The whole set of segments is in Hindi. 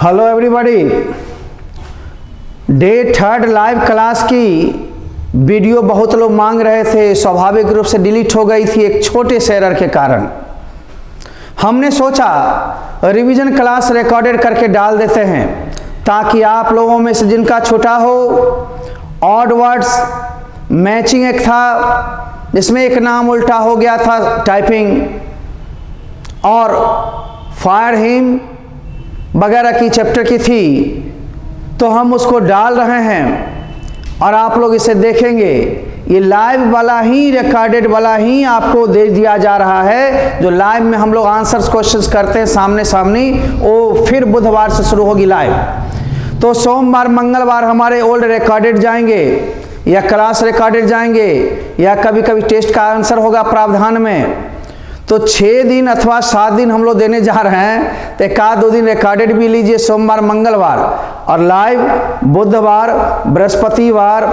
Hello everybody, day 3 live class की वीडियो बहुत लोग मांग रहे थे। स्वाभाविक रूप से डिलीट हो गई थी एक छोटे से एरर के कारण। हमने सोचा रिवीजन क्लास रिकॉर्डेड करके डाल देते हैं ताकि आप लोगों में से जिनका छूटा हो। ऑड वर्ड्स मैचिंग एक था जिसमें एक नाम उल्टा हो गया था टाइपिंग, और फायर हिम वगैरह की चैप्टर की थी, तो हम उसको डाल रहे हैं और आप लोग इसे देखेंगे। ये लाइव वाला ही, रिकॉर्डेड वाला ही आपको दे दिया जा रहा है। जो लाइव में हम लोग आंसर्स क्वेश्चंस करते हैं सामने सामने, वो फिर बुधवार से शुरू होगी लाइव। तो सोमवार मंगलवार हमारे ओल्ड रिकॉर्डेड जाएंगे या क्लास रिकॉर्डेड जाएंगे या कभी कभी टेस्ट का आंसर होगा प्रावधान में। तो 6 दिन अथवा 7 दिन हम लोग देने जा रहे हैं, तो 1-2 दिन रिकॉर्डेड भी लीजिए सोमवार मंगलवार, और लाइव बुधवार, बृहस्पतिवार,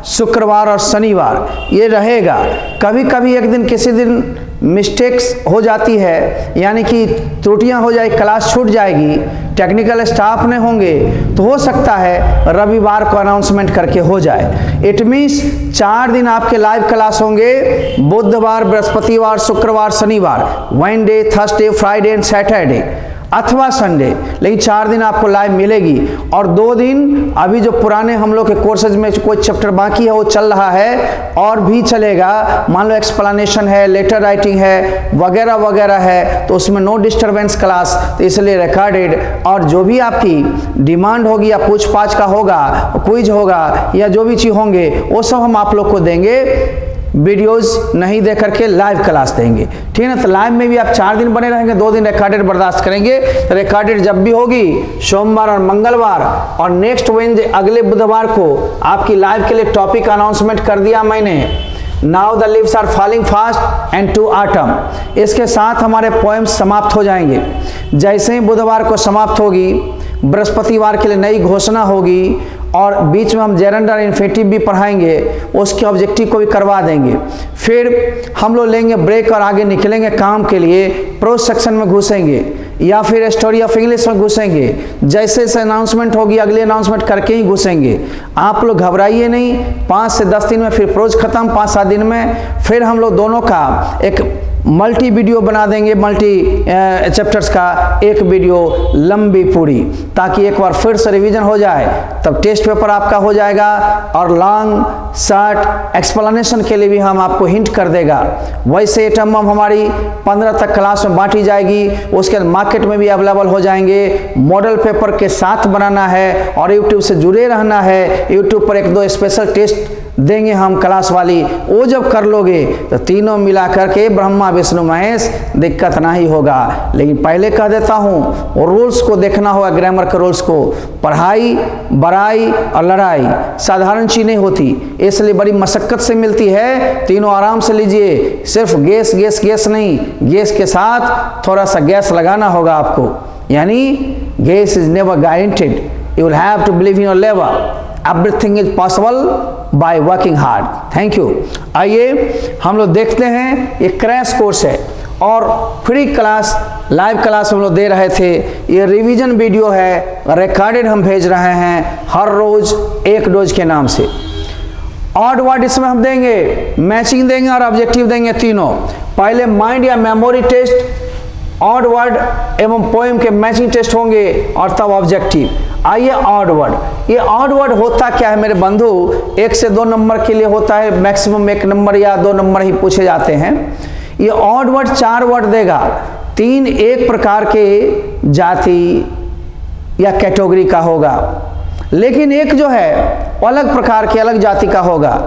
शुक्रवार और शनिवार ये रहेगा। कभी कभी एक दिन किसी दिन मिस्टेक्स हो जाती है, यानी कि त्रुटियां हो जाए, क्लास छूट जाएगी, टेक्निकल स्टाफ ने होंगे, तो हो सकता है रविवार को अनाउंसमेंट करके हो जाए। इट मीन्स 4 दिन आपके लाइव क्लास होंगे, बुधवार, बृहस्पतिवार, शुक्रवार, शनिवार, Wednesday, Thursday, Friday and Saturday अथवा संडे, लेकिन 4 दिन आपको लाइव मिलेगी। और 2 दिन अभी जो पुराने हम लोग के कोर्सेज में कोई चैप्टर बाकी है वो चल रहा है और भी चलेगा। मान लो एक्सप्लेनेशन है, लेटर राइटिंग है, वगैरह वगैरह है, तो उसमें नो डिस्टरबेंस क्लास, तो इसलिए रिकॉर्डेड। और जो भी आपकी डिमांड होगी या पूछ पाछ का होगा, क्विज होगा या जो भी चीज़ होंगे, वो सब हम आप लोग को देंगे। वीडियोस नहीं दे करके लाइव क्लास देंगे, ठीक है ना। तो लाइव में भी आप 4 दिन बने रहेंगे, 2 दिन रिकॉर्डेड बर्दाश्त करेंगे। तो रिकॉर्डेड जब भी होगी सोमवार और मंगलवार, और नेक्स्ट वेडनेसडे अगले बुधवार को आपकी लाइव के लिए टॉपिक अनाउंसमेंट कर दिया मैंने, now the leaves are falling fast and to autumn. इसके साथ हमारे पोएम्स समाप्त हो जाएंगे। जैसे ही बुधवार को समाप्त होगी, बृहस्पतिवार के लिए नई घोषणा होगी, और बीच में हम जेरेंडर इन्फिनेटिव भी पढ़ाएंगे, उसके ऑब्जेक्टिव को भी करवा देंगे। फिर हम लोग लेंगे ब्रेक और आगे निकलेंगे काम के लिए, प्रोज सेक्शन में घुसेंगे या फिर स्टोरी ऑफ इंग्लिश में घुसेंगे। जैसे जैसे अनाउंसमेंट होगी अगली अनाउंसमेंट करके ही घुसेंगे। आप लोग घबराइए नहीं, 5 से 10 दिन में फिर प्रोज खत्म, 5-7 दिन में फिर हम लोग दोनों का एक मल्टी वीडियो बना देंगे, मल्टी चैप्टर्स का एक वीडियो लंबी पूरी, ताकि एक बार फिर से रिवीजन हो जाए, तब टेस्ट पेपर आपका हो जाएगा। और लॉन्ग शॉर्ट एक्सप्लेनेशन के लिए भी हम आपको हिंट कर देगा। वैसे एटम हमारी 15 तक क्लास में बांटी जाएगी, उसके बाद मार्केट में भी अवेलेबल हो जाएंगे। मॉडल पेपर के साथ बनाना है और यूट्यूब से जुड़े रहना है। यूट्यूब पर 1-2 स्पेशल टेस्ट देंगे हम क्लास वाली, वो जब कर लोगे तो तीनों मिला करके ब्रह्मा विष्णु महेश, दिक्कत नहीं होगा। लेकिन पहले कह देता हूँ, रूल्स को देखना होगा, ग्रामर के रूल्स को। पढ़ाई, बड़ाई और लड़ाई साधारण चीज़ नहीं होती, इसलिए बड़ी मशक्कत से मिलती है। तीनों आराम से लीजिए, सिर्फ गैस गैस गैस नहीं, गैस के साथ थोड़ा सा गैस लगाना होगा आपको, यानी guess is never guaranteed, you will have to believe in your लेवर। Everything is possible by working hard. Thank you. आइए हम लोग देखते हैं, ये क्रैश कोर्स है और फ्री क्लास लाइव क्लास हम लोग दे रहे थे। ये रिवीजन वीडियो है, रिकॉर्डेड हम भेज रहे हैं हर रोज एक डोज के नाम से। ऑड वर्ड इसमें हम देंगे, मैचिंग देंगे और ऑब्जेक्टिव देंगे तीनों। पहले माइंड या मेमोरी टेस्ट, ऑड वर्ड एवं पोएम के मैचिंग टेस्ट होंगे और तब ऑब्जेक्टिव। आइए ऑड वर्ड, ये ऑड वर्ड होता क्या है मेरे बंधु? 1 से 2 नंबर के लिए होता है, मैक्सिमम 1 नंबर या 2 नंबर ही पूछे जाते हैं। ये ऑड वर्ड 4 वर्ड देगा। 3 एक प्रकार के जाति या कैटेगरी का होगा, लेकिन एक जो है अलग प्रकार के, अलग जाति का होगा।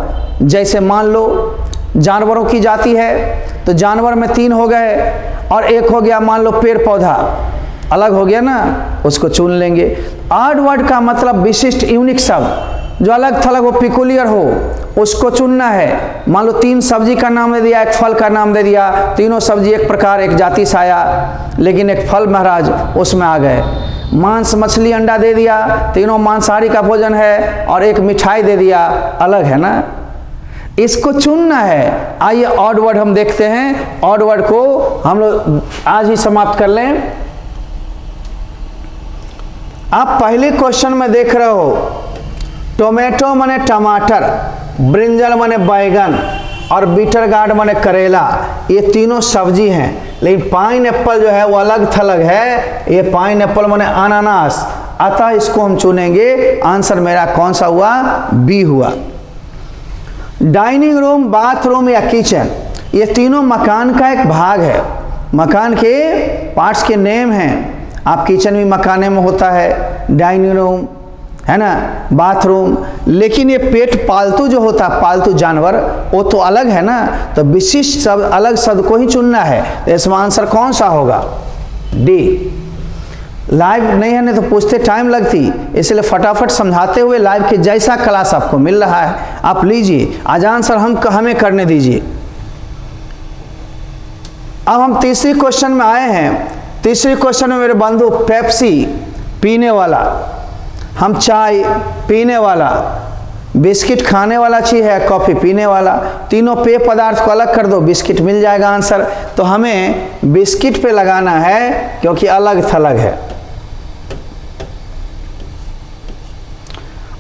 जैसे मान लो जानवरों की जाति है, तो जानवर में 3 हो गए, और एक हो गया मान लो पेड़ पौधा, अलग हो गया ना, उसको चुन लेंगे। ऑड वर्ड का मतलब विशिष्ट, यूनिक शब्द जो अलग थलग हो, पिकुलियर हो, उसको चुनना है। मान लो 3 सब्जी का नाम दे दिया, 1 फल का नाम दे दिया, तीनों सब्जी एक प्रकार एक जाति से आया, लेकिन एक फल महाराज उसमें आ गए। मांस मछली अंडा दे दिया, तीनों मांसाहारी का भोजन है, और एक मिठाई दे दिया, अलग है ना, इसको चुनना है। आइए ऑड वर्ड हम देखते हैं। ऑड वर्ड को हम लोग आज ही समाप्त कर लें। आप पहले क्वेश्चन में देख रहे हो टोमेटो माने टमाटर, ब्रिंजल माने बैगन और बीटर गार्ड माने करेला, ये तीनों सब्जी हैं। लेकिन पाइन एप्पल जो है वो अलग थलग है, ये पाइन एप्पल माने अनानास, अतः इसको हम चुनेंगे। आंसर मेरा कौन सा हुआ? बी हुआ। डाइनिंग रूम, बाथरूम या किचन, ये तीनों मकान का एक भाग है, मकान के पार्ट्स के नेम हैं। आप किचन भी मकाने में होता है, डाइनिंग रूम है ना, बाथरूम, लेकिन ये पेट पालतू जो होता है, पालतू जानवर, वो तो अलग है ना, तो विशिष्ट शब्द अलग शब्द को ही चुनना है। तो इसमें आंसर कौन सा होगा? डी। लाइव नहीं है, नहीं तो पूछते टाइम लगती, इसलिए फटाफट समझाते हुए लाइव के जैसा क्लास आपको मिल रहा है आप लीजिए। आज आंसर हमें करने दीजिए। अब हम तीसरी क्वेश्चन में आए हैं। तीसरी क्वेश्चन में मेरे बंधु पेप्सी पीने वाला, हम चाय पीने वाला, बिस्किट खाने वाला चीज है, कॉफी पीने वाला, तीनों पेय पदार्थ को अलग कर दो, बिस्किट मिल जाएगा आंसर। तो हमें बिस्किट पे लगाना है क्योंकि अलग थलग है।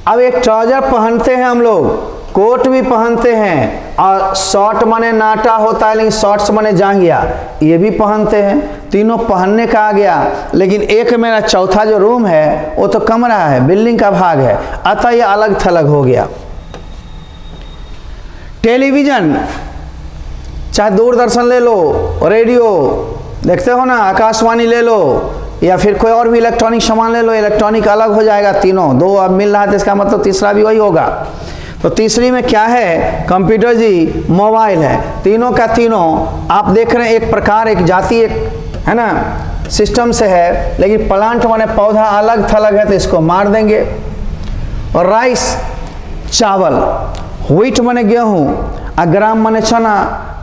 अब एक ट्राउजर पहनते हैं हम लोग, कोट भी पहनते हैं, और शॉर्ट माने नाटा होता है, लेकिन शॉर्ट्स माने जांघिया, ये भी पहनते हैं। तीनों पहनने का आ गया, लेकिन एक मेरा चौथा जो रूम है वो तो कमरा है, बिल्डिंग का भाग है, अतः ये अलग थलग हो गया। टेलीविजन, चाहे दूरदर्शन ले लो, रेडियो देखते हो ना, आकाशवाणी ले लो, या फिर कोई और भी इलेक्ट्रॉनिक सामान ले लो, इलेक्ट्रॉनिक अलग हो जाएगा। तीनों दो अब मिल रहा है तो इसका मतलब तीसरा भी वही होगा। तो तीसरी में क्या है? कंप्यूटर जी, मोबाइल है। तीनों का तीनों आप देख रहे हैं एक प्रकार, एक जाति, एक है ना सिस्टम से है, लेकिन प्लांट माने पौधा अलग थलग है, तो इसको मार देंगे। और राइस चावल, व्हीट माने गेहूं, ग्राम माने चना,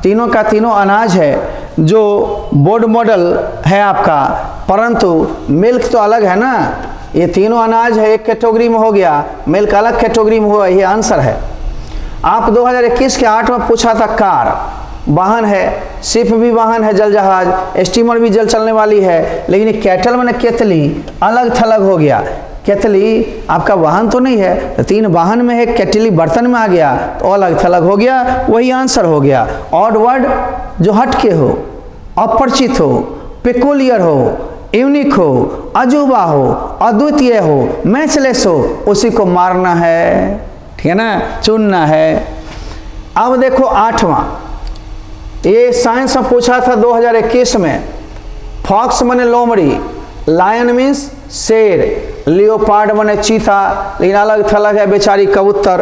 तीनों का तीनों अनाज है जो बोर्ड मॉडल है आपका, परंतु मिल्क तो अलग है ना। ये तीनों अनाज है, एक कैटेगरी में हो गया, मिल्क अलग कैटेगरी में हुआ, ये आंसर है। आप 2021 के 8 में पूछा था कार वाहन है, शिप भी वाहन है, जल जहाज, स्टीमर भी जल चलने वाली है, लेकिन कैटल माने केतली अलग थलग हो गया। केतली आपका वाहन तो नहीं है, तो तीन वाहन में है, केतली बर्तन में आ गया तो अलग थलग हो गया, वही आंसर हो गया। ऑड वर्ड जो हटके हो, अपरिचित हो, पेकुलियर हो, यूनिक हो, अजूबा हो, अद्वितीय हो, मैचलेस हो, उसी को मारना है, ठीक है ना, चुनना है। अब देखो 8वां, ये साइंस में पूछा था 2021 में। फॉक्स माने लोमड़ी, लायन मीन्स शेर, लियोपार्ड माने चीता, लेकिन अलग थलग है बेचारी कबूतर,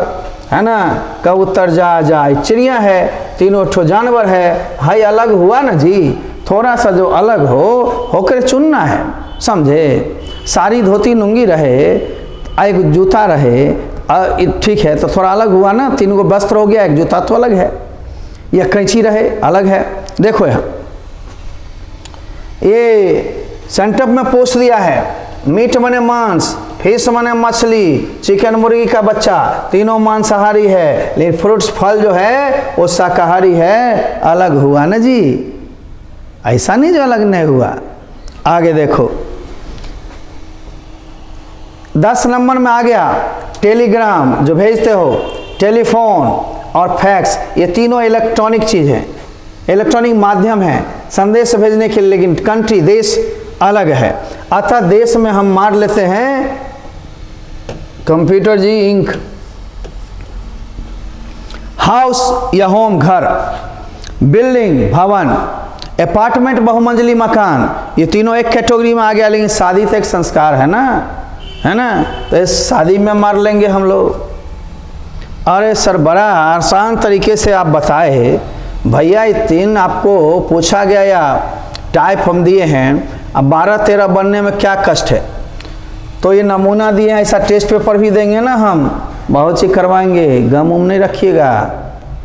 है ना, कबूतर जा जाए, चिड़िया है, तीनों ठो जानवर है अलग हुआ ना जी। थोड़ा सा जो अलग होकर चुनना है, समझे। सारी धोती लुंगी रहे, एक जूता रहे, ठीक है, तो थोड़ा अलग हुआ ना, तीन को वस्त्र हो गया, एक जूता तो अलग है, या कैंची रहे अलग है। देखो यहाँ ये सेंटअप में पूछ दिया है, मीट माने मांस, फिश माने मछली, चिकन मुर्गी का बच्चा, तीनों मांसाहारी है, लेकिन फ्रूट्स फल जो है वो शाकाहारी है, अलग हुआ ना जी। ऐसा नहीं जो अलग नहीं हुआ। आगे देखो 10 नंबर में आ गया टेलीग्राम जो भेजते हो, टेलीफोन और फैक्स, ये तीनों इलेक्ट्रॉनिक चीज हैं, इलेक्ट्रॉनिक माध्यम है संदेश भेजने के लिए, लेकिन कंट्री देश अलग है, अतः देश में हम मार लेते हैं कंप्यूटर जी इंक। हाउस या होम घर, बिल्डिंग भवन, अपार्टमेंट बहुमंजिली मकान, ये तीनों एक कैटेगरी में आ गया, लेकिन शादी तो एक संस्कार है ना, है ना, तो इस शादी में मार लेंगे हम लोग। अरे सर बड़ा आसान तरीके से आप बताए भैया, ये 3 आपको पूछा गया या टाइप हम दिए हैं, अब 12-13 बनने में क्या कष्ट है। तो ये नमूना दिए हैं, ऐसा टेस्ट पेपर भी देंगे ना, हम बहुत सी करवाएंगे, गम उम नहीं रखिएगा,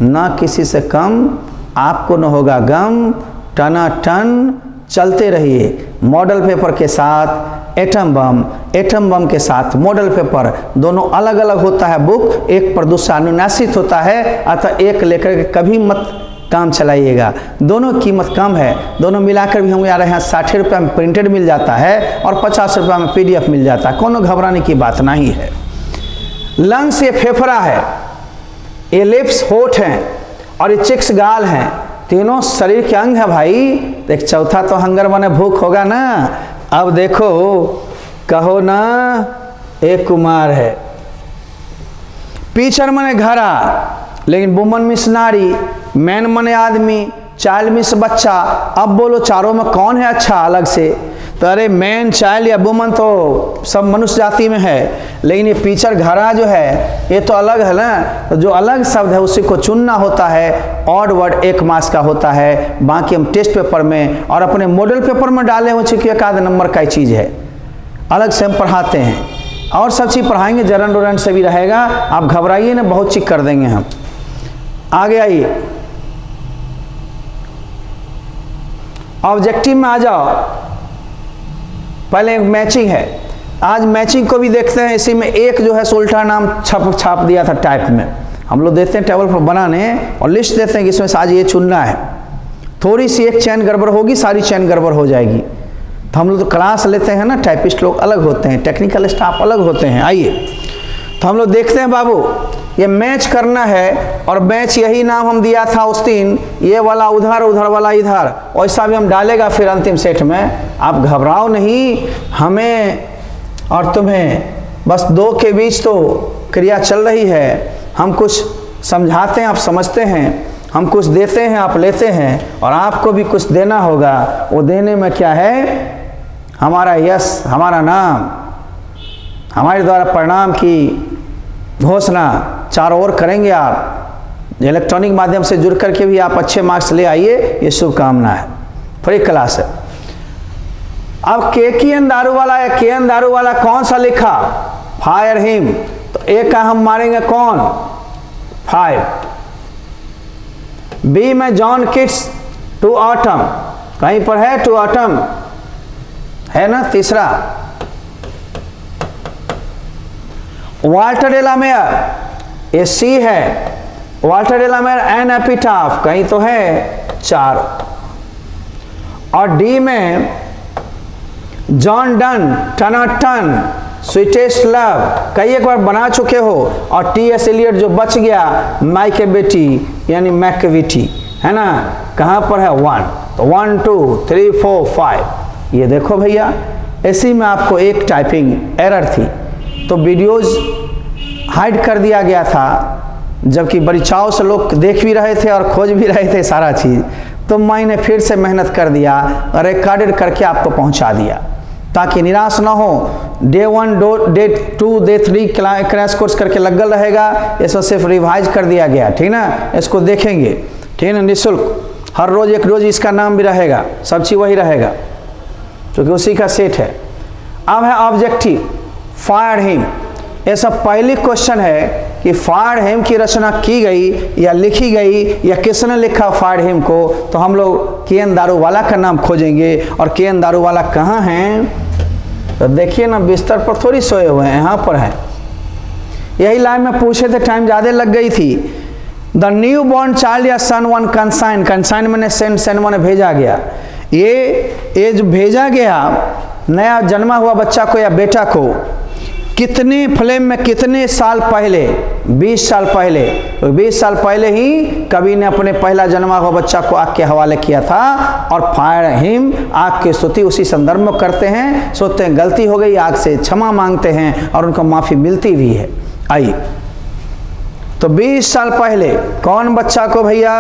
ना किसी से कम आपको न होगा गम, टनाटन चलते रहिए। मॉडल पेपर के साथ एटम बम के साथ मॉडल पेपर, दोनों अलग अलग होता है बुक, एक पर दूसरा अनुनासित होता है, अतः एक लेकर के कभी मत काम चलाइएगा। दोनों कीमत कम है, दोनों मिलाकर भी हम आ रहे हैं 60 रुपये में प्रिंटेड मिल जाता है और 50 रुपये में PDF मिल जाता है, कोनो घबराने की बात नहीं है। लंग्स ये फेफड़ा है, ये लिप्स होठ हैं और ये चिक्स गाल हैं, तीनों शरीर के अंग है भाई। एक चौथा तो हंगर माने भूख होगा ना। अब देखो, कहो ना एक कुमार है, पीछर मने घरा, लेकिन वुमन मीन्स नारी, मैन मने आदमी, चाइल्ड मीन्स बच्चा। अब बोलो चारों में कौन है अच्छा अलग से? तो अरे मैन, चाइल्ड या वुमन तो सब मनुष्य जाति में है, लेकिन ये पीछर घरा जो है ये तो अलग है ना। तो जो अलग शब्द है उसी को चुनना होता है। ऑड वर्ड 1 मार्क्स का होता है, बाकी हम टेस्ट पेपर में और अपने मॉडल पेपर में डाले हो चुकी एक आध नंबर का चीज़ है, अलग से हम पढ़ाते हैं और सब चीज़ पढ़ाएंगे, जरन डोरन से भी रहेगा। आप घबराइए ना, बहुत चीज कर देंगे हम। आगे आइए, ऑब्जेक्टिव में आ जाओ। पहले मैचिंग है, आज मैचिंग को भी देखते हैं। इसी में एक जो है उल्टा नाम छाप दिया था टाइप में, हम लोग देते हैं टेबल पर बनाने और लिस्ट देते हैं कि इसमें से आज ये चुनना है। थोड़ी सी एक चैन गड़बड़ होगी, सारी चैन गड़बड़ हो जाएगी। तो हम लोग तो क्लास लेते हैं ना, टाइपिस्ट लोग अलग होते हैं, टेक्निकल स्टाफ अलग होते हैं। आइए, तो हम लोग देखते हैं बाबू, ये मैच करना है और मैच यही नाम हम दिया था उस दिन, ये वाला उधर, उधर वाला इधर, वैसा भी हम डालेगा फिर अंतिम सेट में। आप घबराओ नहीं, हमें और तुम्हें बस दो के बीच तो क्रिया चल रही है। हम कुछ समझाते हैं, आप समझते हैं, हम कुछ देते हैं, आप लेते हैं, और आपको भी कुछ देना होगा। वो देने में क्या है? हमारा यश, हमारा नाम, हमारे द्वारा परिणाम की घोषणा चारों ओर करेंगे। आप इलेक्ट्रॉनिक माध्यम से जुड़ करके भी आप अच्छे मार्क्स ले आइए, ये शुभकामना है। फ्री क्लास है। अब KN दारू वाला या KN दारू वाला कौन सा लिखा? Fire him. तो ए का हम मारेंगे कौन? 5। बी में जॉन किट्स टू ऑटम, कहीं पर है टू ऑटम है ना। तीसरा वाल्टर डेलामेयर, ये सी है। वाल्टर डेलामेयर एन एपिटाफ, कहीं तो है 4। और डी में जॉन डन टनाटन स्वीटेस्ट लव, कई एक बार बना चुके हो। और T.S. एलियट जो बच गया, माई के बेटी यानी मैकविटी, है ना, कहाँ पर है? 1। तो 1 2 3 4 5। ये देखो भैया, इसी में आपको एक टाइपिंग एरर थी, तो वीडियोज हाइड कर दिया गया था, जबकि बड़ी चाव से लोग देख भी रहे थे और खोज भी रहे थे सारा चीज़। तो मैंने फिर से मेहनत कर दिया और रिकॉर्डेड करके आपको पहुंचा दिया, ताकि निराश ना हो। Day 1 day 2 day 3 crash course करके लगल रहेगा, इसमें सिर्फ रिवाइज कर दिया गया, ठीक ना। इसको देखेंगे, ठीक है, निःशुल्क। हर रोज एक रोज इसका नाम भी रहेगा, सब चीज़ वही रहेगा, क्योंकि उसी का सेट है। अब है ऑब्जेक्टिव, फायर हिम। ये सब पहली क्वेश्चन है कि फायर हिम की रचना की गई या लिखी गई या किसने लिखा फायर हिम को। तो हम लोग KN दारू वाला का नाम खोजेंगे, और KN दारू वाला कहाँ हैं? तो देखिए ना, बिस्तर पर थोड़ी सोए हुए हैं, यहाँ पर हैं। यही लाइन में पूछे थे, टाइम ज़्यादा लग गई थी। द न्यू बॉर्न चाइल्ड या सन वन कंसाइन, कंसाइन मैंने सेंड मैंने भेजा गया। ये जो भेजा गया नया जन्मा हुआ बच्चा को या बेटा को, कितने फ्लेम में, कितने साल पहले? 20 साल पहले। तो 20 साल पहले ही कवि ने अपने पहला जन्मा हुआ बच्चा को आग के हवाले किया था। और फायर हिम, आग की स्तुति उसी संदर्भ में करते हैं। सोचते हैं गलती हो गई, आग से क्षमा मांगते हैं और उनको माफ़ी मिलती भी है। आइए, तो 20 साल पहले कौन बच्चा को भैया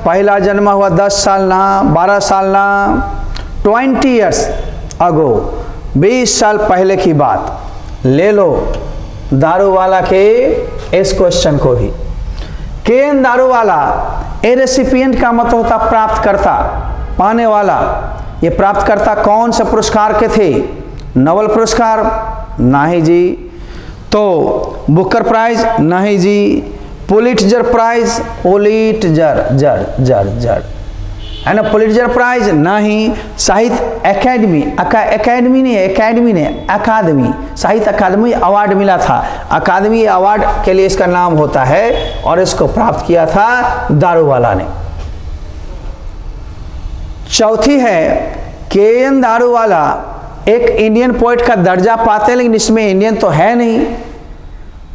पहला जन्मा हुआ? 10 साल ना, 12 साल ना, 20 ईयर्स अगो, 20 साल पहले की बात। ले लो दारू वाला के इस क्वेश्चन को भी। KN दारू वाला, ए रेसिपिएंट का मतलब होता प्राप्तकर्ता, पाने वाला। ये प्राप्तकर्ता कौन से पुरस्कार के थे? नोबेल पुरस्कार? नहीं जी। तो बुकर प्राइज? नहीं जी। Pulitzer prize? पुलिट्जर जर जर जर है ना, पुलिट्जर प्राइज? नहीं। साहित्य अकेडमी, अकेडमी नहीं, अकेडमी ने अकादमी, साहित्य अकादमी अवार्ड मिला था। अकादमी अवार्ड के लिए इसका नाम होता है, और इसको प्राप्त किया था दारू वाला ने। चौथी है के.एन. दारूवाला एक इंडियन पोइट का दर्जा पाते हैं, लेकिन इसमें इंडियन तो है नहीं।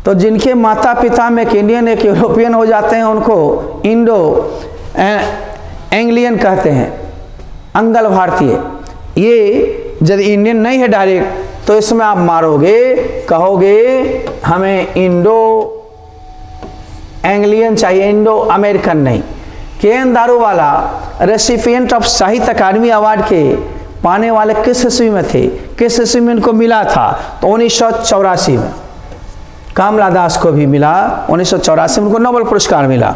तो जिनके माता पिता में एक इंडियन एक यूरोपियन हो जाते हैं उनको इंडो एंग्लियन कहते हैं, अंगल भारतीय। ये यदि इंडियन नहीं है डायरेक्ट तो इसमें आप मारोगे, कहोगे हमें इंडो एंग्लियन चाहिए, इंडो अमेरिकन नहीं। के.एन. दारूवाला रेसिपिएंट ऑफ साहित्य अकादमी अवार्ड के पाने वाले किस ईस्वी में थे, किस ईस्वी में इनको मिला था? तो 1984 में। कमला दास को भी मिला 1984 में, उनको नोबेल पुरस्कार मिला।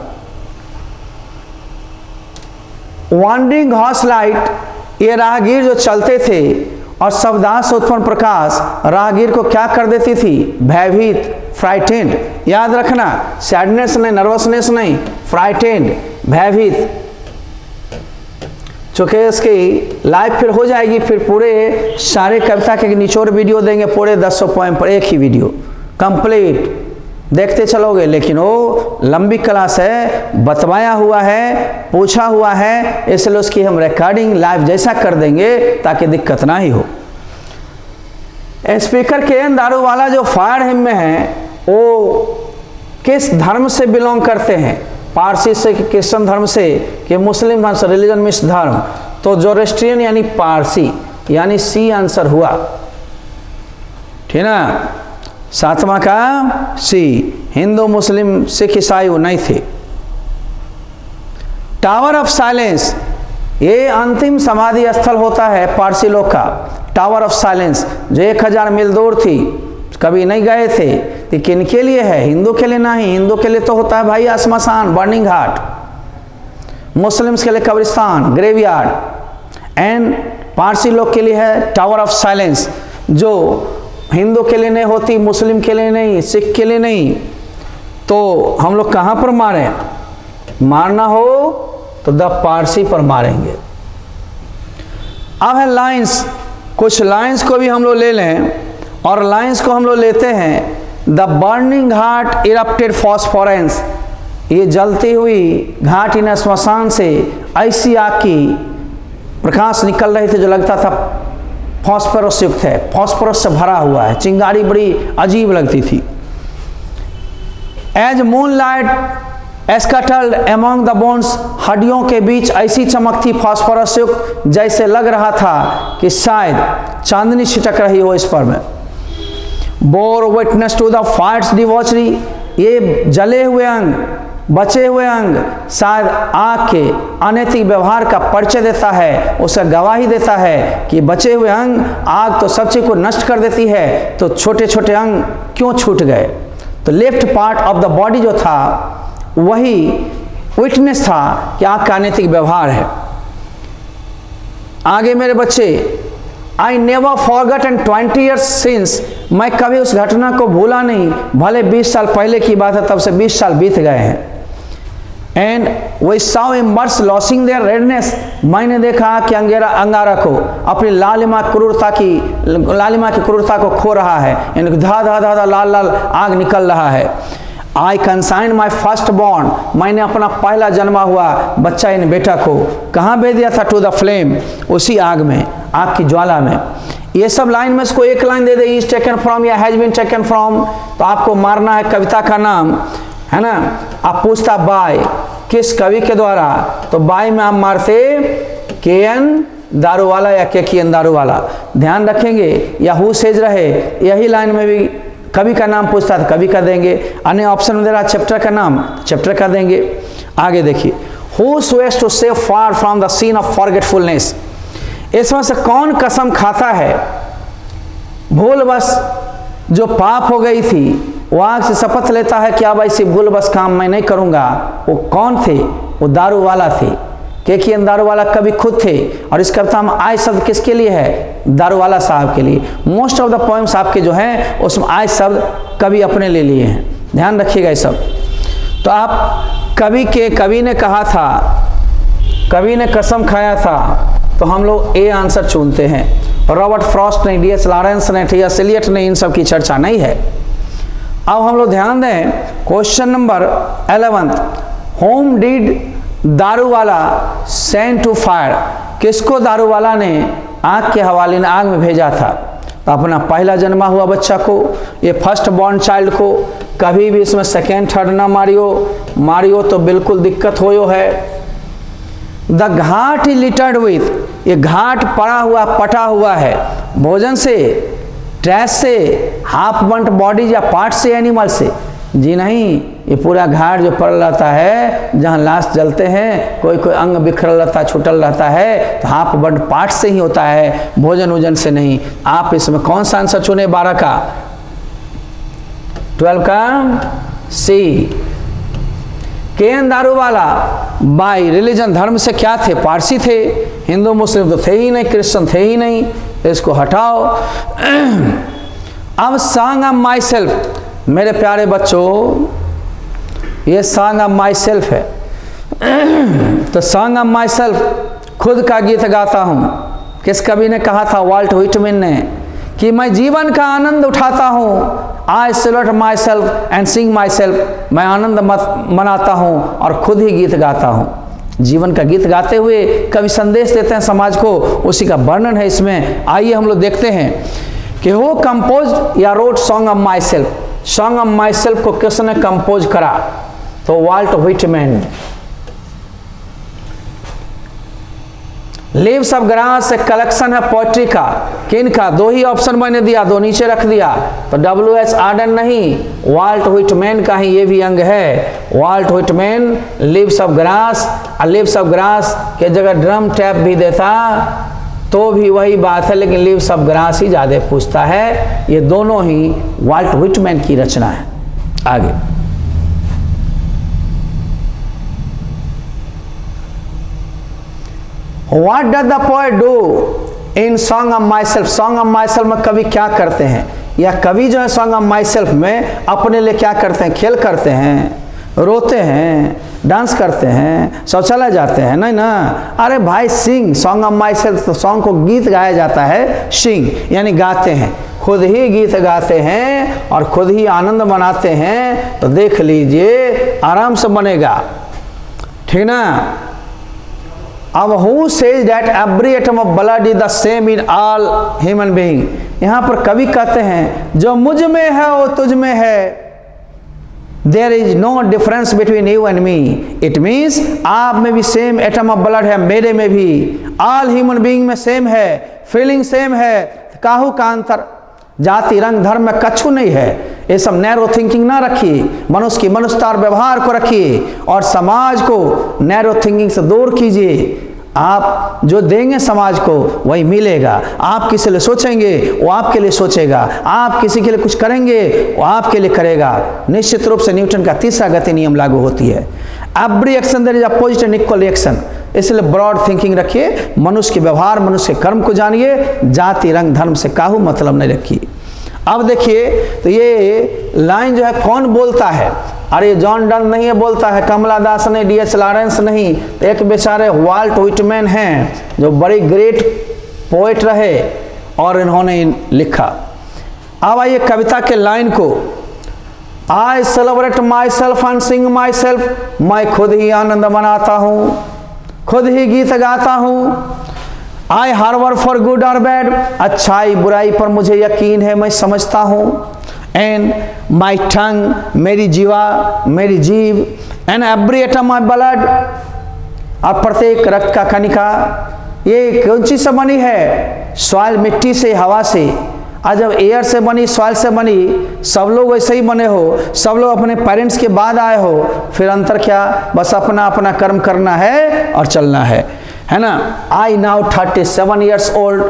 वॉन्डरिंग हॉर्स लाइट, ये राहगीर जो चलते थे और शब्दार्थ से उत्पन्न प्रकाश राहगीर को क्या कर देती थी? भयभीत, फ्राइटेंड। याद रखना, सैडनेस नहीं, नर्वसनेस नहीं, फ्राइटेंड, भयभीत। चूँकि इसकी लाइव फिर हो जाएगी, फिर पूरे सारे कविता के निचोड़ वीडियो देंगे, पूरे 100 पोएम पर एक ही वीडियो कंप्लीट देखते चलोगे। लेकिन वो लंबी क्लास है, बतवाया हुआ है, पूछा हुआ है, इसलिए उसकी हम रिकॉर्डिंग लाइव जैसा कर देंगे ताकि दिक्कत ना ही हो। Speaker K. N.. दारूवाला जो फायर हिम में हैं वो किस धर्म से बिलोंग करते हैं? पारसी से कि क्रिश्चियन धर्म से कि मुस्लिम धर्म से, रिलीजन मिक्स धर्म? तो जोरोस्ट्रियन यानी पारसी, यानी सी आंसर हुआ, ठीक ना। सातवां का सी। हिंदू मुस्लिम सिख ईसाई वो नहीं थे। टावर ऑफ साइलेंस, ये अंतिम समाधि स्थल होता है पारसी लोग का। टावर ऑफ साइलेंस जो 1000 मील दूर थी, कभी नहीं गए थे। तो किन के लिए है? हिंदू के लिए नहीं, हिंदू के लिए तो होता है भाई श्मशान, बर्निंग घाट। मुस्लिम्स के लिए कब्रिस्तान, ग्रेवयार्ड। एंड पारसी लोग के लिए है टावर ऑफ साइलेंस, जो हिंदू के लिए नहीं होती, मुस्लिम के लिए नहीं, सिख के लिए नहीं। तो हम लोग कहाँ पर मारें? मारना हो तो द पारसी पर मारेंगे। अब है लाइंस। कुछ लाइंस को भी हम लोग ले लें, और लाइंस को हम लोग लेते हैं द बर्निंग घाट इरप्टेड फॉस्फोरेंस, ये जलती हुई घाट इन श्मशान से ऐसी आग की प्रकाश निकल रही थी जो लगता था फॉस्फोरस युक्त है, फॉस्फोरस से भरा हुआ है, चिंगारी बड़ी अजीब लगती थी। As moonlight scuttled among the bones, हड्डियों के बीच ऐसी चमक थी फॉस्फोरस युक्त जैसे लग रहा था कि शायद चांदनी छिटक रही हो इस पर में। Bore witness to the fights debauchery, ये जले हुए अंग, बचे हुए अंग शायद आग के अनैतिक व्यवहार का परिचय देता है, उसका गवाही देता है कि बचे हुए अंग, आग तो सब चीज को नष्ट कर देती है, तो छोटे छोटे अंग क्यों छूट गए? तो left part of the body जो था वही विटनेस था कि आग का अनैतिक व्यवहार है। आगे मेरे बच्चे, I never forgotten 20 years since, मैं कभी उस घटना को भूला नहीं, भले 20 साल पहले की बात है, तब से 20 साल बीत गए हैं। एंड वी साउ एम्बर्स लॉसिंग देयर रेडनेस, मैंने देखा कि अंगारा को अपनी लालिमा की क्रूरता को खो रहा है, यानी धा धा धा धा लाल लाल आग निकल रहा है। आई कंसाइन माई फर्स्ट बॉर्न, मैंने अपना पहला जन्मा हुआ बच्चा इन बेटा को कहाँ भेज दिया था? टू द फ्लेम, उसी आग में, आग की ज्वाला में। ये सब लाइन में इसको एक line they they, is taken from या हैज बीन टेकन फ्रॉम, तो आपको मारना है कविता का नाम, है ना। आप पूछता बाय, किस कवि के द्वारा? तो बाय में आप मारते के.एन. दारूवाला या के.एन. दारूवाला। ध्यान रखेंगे, या हु सेज रहे, यही लाइन में भी कवि का नाम पूछता था, कवि का देंगे। अन्य ऑप्शन में दे रहा चैप्टर का नाम, चैप्टर का देंगे। आगे देखिए, who swears to stay far from the scene of forgetfulness, इसमें से कौन कसम खाता है भूल बस जो पाप हो गई थी, वो आग से शपथ लेता है कि अब ऐसी भूल बस काम मैं नहीं करूंगा। वो कौन थे? वो दारूवाला थे। के.एन. दारूवाला कवि खुद थे। और इस कविता में आय शब्द किसके लिए है? दारूवाला साहब के लिए। मोस्ट ऑफ द पोएम्स आपके जो हैं उसमें आय शब्द कवि अपने ले लिए हैं, ध्यान रखिएगा ये सब। तो आप कवि ने कहा था, कवि ने कसम खाया था, तो हम लोग ए आंसर चुनते हैं। रॉबर्ट फ्रॉस्ट ने, डी.एस. लॉरेंस ने, टी.एस. एलियट ने, इन सब की चर्चा नहीं है। अब हम लोग ध्यान दें, question number 11, whom did Daruwalla send to fire, किसको दारू वाला ने आग के हवाले ने आग में भेजा था? तो अपना पहला जन्मा हुआ बच्चा को, ये फर्स्ट बॉर्न चाइल्ड को। कभी भी इसमें सेकेंड थर्ड ना मारियो तो बिल्कुल दिक्कत होयो है। The Ghat is littered with, ये घाट पटा हुआ है भोजन से, ट्रैश से, हाफ बर्न्ट बॉडीज या पार्ट से, एनिमल से। जी नहीं, ये पूरा घाट जो पड़ रहता है, जहाँ लाश जलते हैं, कोई अंग बिखरल रहता है, छूटल रहता है, तो हाफ बर्न्ट पार्ट से ही होता है, भोजन वोजन से नहीं। आप इसमें कौन सा आंसर चुने? 12 का 12 का सी। केएन दारूवाला बाई रिलीजन धर्म से क्या थे? पारसी थे। हिंदू मुस्लिम तो थे ही नहीं, क्रिश्चियन थे ही नहीं, इसको हटाओ। अब सॉन्ग ऑफ माई सेल्फ, मेरे प्यारे बच्चों, ये सॉन्ग ऑफ माई सेल्फ है। तो सॉन्ग ऑफ माई सेल्फ, खुद का गीत गाता हूँ। किस कवि ने कहा था? वाल्ट व्हिटमैन ने, कि मैं जीवन का आनंद उठाता हूँ। I salute myself and sing myself, मैं आनंद मनाता हूँ और खुद ही गीत गाता हूँ। जीवन का गीत गाते हुए कवि संदेश देते हैं समाज को, उसी का वर्णन है इसमें। आइए हम लोग देखते हैं कि वो कंपोज या wrote song of myself. Song of myself को किसने कंपोज करा? तो Walt Whitman. Leaves of grass एक कलेक्शन है पोएट्री का। किन का? 2 ही ऑप्शन मैंने दिया, 2 नीचे रख दिया। तो W.H. आर्डन नहीं, वाल्ट व्हिटमैन का ही ये भी अंग है। Walt Whitman leaves of grass, और लीव्स ऑफ ग्रास के जगह ड्रम टैप भी देता तो भी वही बात है, लेकिन लीव्स ऑफ ग्रास ही ज्यादा पूछता है। ये दोनों ही वाल्ट व्हिटमैन की रचना है। आगे What does the poet do in Song of Myself? Song of Myself में कवि क्या करते हैं, या कवि जो है Song of Myself में अपने लिए क्या करते हैं? खेल करते हैं, रोते हैं, डांस करते हैं, शौचालय जाते हैं? नहीं ना। अरे भाई सिंग, सॉन्ग ऑफ माई सेल्फ, तो सॉन्ग को गीत गाया जाता है, सिंग यानी गाते हैं। खुद ही गीत गाते हैं और खुद ही आनंद मनाते हैं, तो देख लीजिए आराम से बनेगा, ठीक ना। अब who says that every atom of blood is the same in all human being? यहाँ पर कवि कहते हैं जो मुझ में है वो तुझ में है। There is no difference between you and me. It means आप में भी सेम एटम ऑफ ब्लड है, मेरे में भी। all human being में सेम है, फीलिंग सेम है, काहू का अंतर जाति रंग धर्म में कछु नहीं है। ये सब नैरो थिंकिंग ना रखिए, मनुष्य की मनुष्यतार व्यवहार को रखिए और समाज को नैरो थिंकिंग से दूर कीजिए। आप जो देंगे समाज को वही मिलेगा। आप किसी लिए सोचेंगे वो आपके लिए सोचेगा, आप किसी के लिए कुछ करेंगे वो आपके लिए करेगा। निश्चित रूप से न्यूटन का तीसरा गति नियम लागू होती है। Every action there is opposite and equal reaction. इसलिए ब्रॉड थिंकिंग रखिए, मनुष्य के व्यवहार, मनुष्य के कर्म को जानिए, जाति रंग धर्म से काहू मतलब नहीं रखिए। अब देखिए तो ये लाइन जो है कौन बोलता है? अरे जॉन डन नहीं है बोलता है, कमला दास नहीं, D.H. लॉरेंस नहीं, तो एक बेचारे वाल्ट व्हिटमैन हैं जो बड़ी ग्रेट पोएट रहे और इन्होंने लिखा। अब आइए कविता के लाइन को। I celebrate my self and sing myself, मैं खुद ही आनंद मनाता हूँ, खुद ही गीत गाता हूँ। आई हार्बर फॉर गुड और बैड, अच्छाई बुराई पर मुझे यकीन है, मैं समझता हूँ। एंड माई टंग, मेरी जीवा, मेरी जीव, and every atom of blood, और प्रत्येक रक्त का कणिका। ये कौन चीज से बनी है? सॉइल, मिट्टी से, हवा से। आज जब एयर से बनी, सॉइल से बनी, सब लोग वैसे ही बने हो, सब लोग अपने पेरेंट्स के बाद आए हो, फिर अंतर क्या? बस अपना अपना कर्म करना है और चलना है ना। आई नाउ 37 ईयर्स ओल्ड,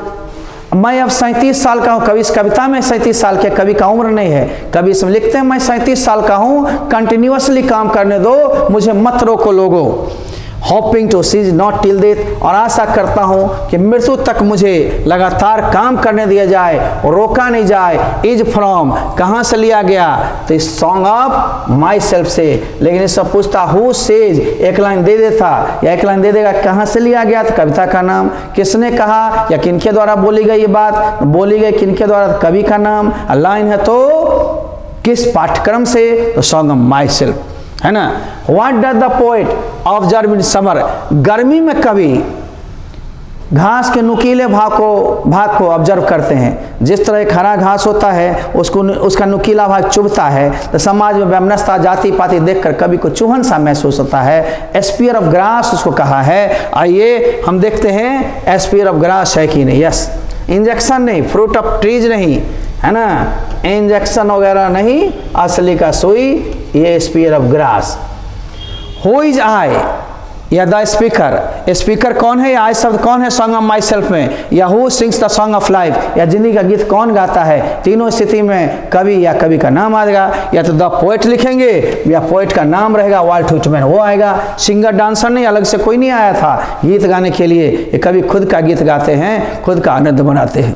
मैं अब 37 साल का हूँ। कवि इस कविता में 37 साल के, कवि का उम्र नहीं है। कवि इसमें लिखते हैं मैं 37 साल का हूँ, कंटिन्यूअसली काम करने दो, मुझे मत रोको लोगों। Hoping to cease not till death, और आशा करता हूँ कि मृत्यु तक मुझे लगातार काम करने दिया जाए और रोका नहीं जाए। इज फ्रॉम, कहाँ से लिया गया? तो इस सॉन्ग ऑफ माई सेल्फ से। लेकिन इससे पूछता हु सेज, एक लाइन दे देता या एक लाइन दे देगा कहाँ से लिया गया, तो कविता का नाम, किसने कहा या किनके द्वारा बोली गई ये बात, बोली गई किनके द्वारा, तो कवि का नाम, लाइन है तो किस पाठ्यक्रम से, तो सॉन्ग ऑफ माई सेल्फ, है ना। What does the poet observe in summer, गर्मी में कवि घास के नुकीले भाग को ऑब्जर्व करते हैं। जिस तरह एक हरा घास होता है उसका नुकीला भाग चुभता है, तो समाज में वैमनस्यता, जाति पाति देखकर कभी को चुभन सा महसूस होता है। एस्पियर ऑफ ग्रास उसको कहा है। आइए हम देखते हैं एस्पियर ऑफ ग्रास है कि नहीं। यस, इंजेक्शन नहीं, फ्रूट ऑफ ट्रीज नहीं, है ना, इंजेक्शन वगैरह नहीं, असली का सुई, ये a spear of grass. Who is I या द स्पीकर, स्पीकर कौन है, या आई शब्द कौन है सॉन्ग ऑफ माई सेल्फ में, या who sings the song of life, या जिंदगी का गीत कौन गाता है। तीनों स्थिति में कवि या कवि का नाम आएगा, या तो द पोएट लिखेंगे या पोएट का नाम रहेगा, वाल्ट व्हिटमैन वो आएगा। सिंगर डांसर नहीं, अलग से कोई नहीं आया था गीत गाने के लिए, ये कवि खुद का गीत गाते हैं, खुद का आनंद बनाते हैं।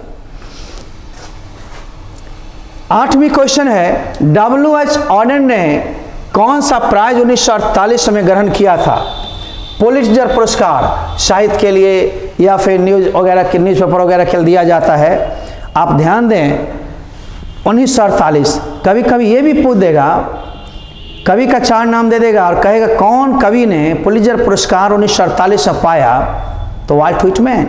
8वीं क्वेश्चन है, W.H. ऑडेन ने कौन सा प्राइज 1948 में ग्रहण किया था। पुलित्जर पुरस्कार साहित्य के लिए या फिर न्यूज़ पेपर वगैरह के लिए दिया जाता है। आप ध्यान दें 1948, कभी कभी ये भी पूछ देगा, कवि का 4 नाम दे देगा और कहेगा कौन कवि ने पुलित्जर पुरस्कार 1948 में पाया, तो वाल्ट व्हिटमैन।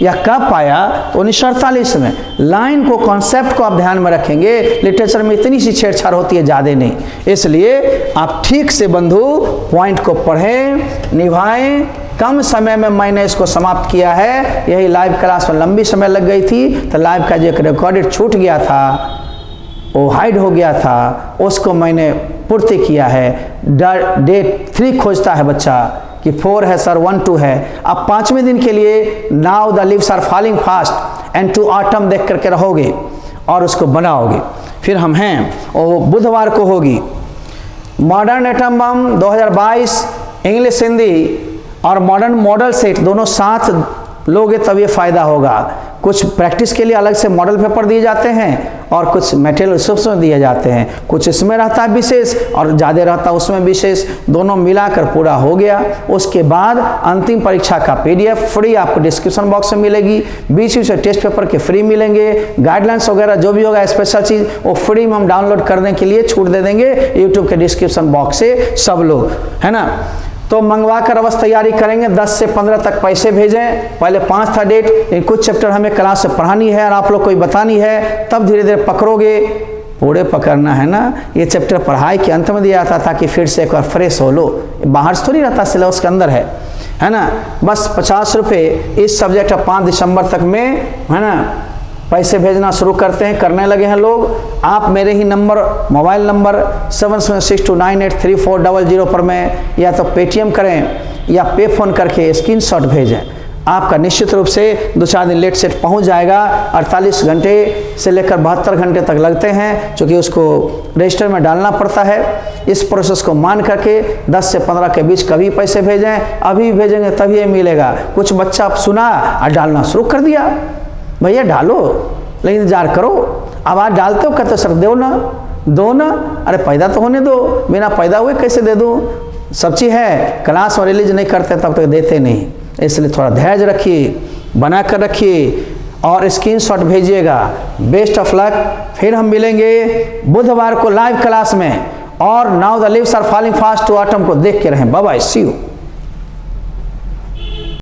या कब पाया, तो 1948 में। लाइन को, कॉन्सेप्ट को आप ध्यान में रखेंगे। लिटरेचर में इतनी सी छेड़छाड़ होती है, ज़्यादा नहीं, इसलिए आप ठीक से बंधु पॉइंट को पढ़ें, निभाएं। कम समय में मैंने इसको समाप्त किया है। यही लाइव क्लास में लंबी समय लग गई थी, तो लाइव का जो एक रिकॉर्डेड छूट गया था, वो हाइड हो गया था, उसको मैंने पूर्ति किया है। डे 3 खोजता है बच्चा कि 4 है सर, 1 2 है। अब 5वें दिन के लिए now the leaves are falling fast and to autumn देख करके रहोगे और उसको बनाओगे। फिर हम हैं, और बुधवार को होगी modern atom bomb 2022, English Hindi और मॉडर्न मॉडल सेट दोनों साथ लोगे तब ये फ़ायदा होगा। कुछ प्रैक्टिस के लिए अलग से मॉडल पेपर दिए जाते हैं और कुछ मटेरियल रिसोर्स में दिए जाते हैं। कुछ इसमें रहता है विशेष और ज़्यादा रहता है उसमें विशेष, दोनों मिलाकर पूरा हो गया। उसके बाद अंतिम परीक्षा का PDF फ्री आपको डिस्क्रिप्शन बॉक्स में मिलेगी। बीच से टेस्ट पेपर के फ्री मिलेंगे। गाइडलाइंस वगैरह जो भी होगा स्पेशल चीज़, वो फ्री में हम डाउनलोड करने के लिए छूट दे देंगे यूट्यूब के डिस्क्रिप्शन बॉक्स से सब लोग, है ना। तो मंगवा कर अवश्य तैयारी करेंगे। 10 से 15 तक पैसे भेजें। पहले 5 था डेट, लेकिन कुछ चैप्टर हमें क्लास से पढ़ानी है और आप लोग को बतानी है, तब धीरे धीरे पकड़ोगे। पूरे पकड़ना है ना। ये चैप्टर पढ़ाई के अंत में दिया था ताकि फिर से एक बार फ्रेश हो लो। बाहर से थोड़ी रहता, सिलेबस के अंदर है ना। बस 50 रुपये इस सब्जेक्ट 5 दिसंबर तक में, है ना, पैसे भेजना शुरू करने लगे हैं लोग। आप मेरे ही नंबर, मोबाइल नंबर 7762983400 पर में या तो पेटीएम करें या पे फ़ोन करके स्क्रीनशॉट भेजें। आपका निश्चित रूप से 2-4 दिन लेट सेट पहुंच जाएगा। 48 घंटे से लेकर 72 घंटे तक लगते हैं, क्योंकि उसको रजिस्टर में डालना पड़ता है। इस प्रोसेस को मान करके 10 से 15 के बीच कभी पैसे भेजें। अभी भेजेंगे तभी ये मिलेगा। कुछ बच्चा आप सुना और डालना शुरू कर दिया, भैया डालो, लेकिन इंतजार करो। अब आज डालते हो, कहते सर दो ना, अरे पैदा तो होने दो, बिना पैदा हुए कैसे दे दूँ। सब चीज़ है, क्लास में रिलीज नहीं करते तब तक देते नहीं, इसलिए थोड़ा धैर्य रखिए, बना कर रखिए और स्क्रीनशॉट भेजिएगा। Best of luck. फिर हम मिलेंगे बुधवार को लाइव क्लास में, और now the leaves are falling fast to autumn को देख के रहें। Bye bye, see you.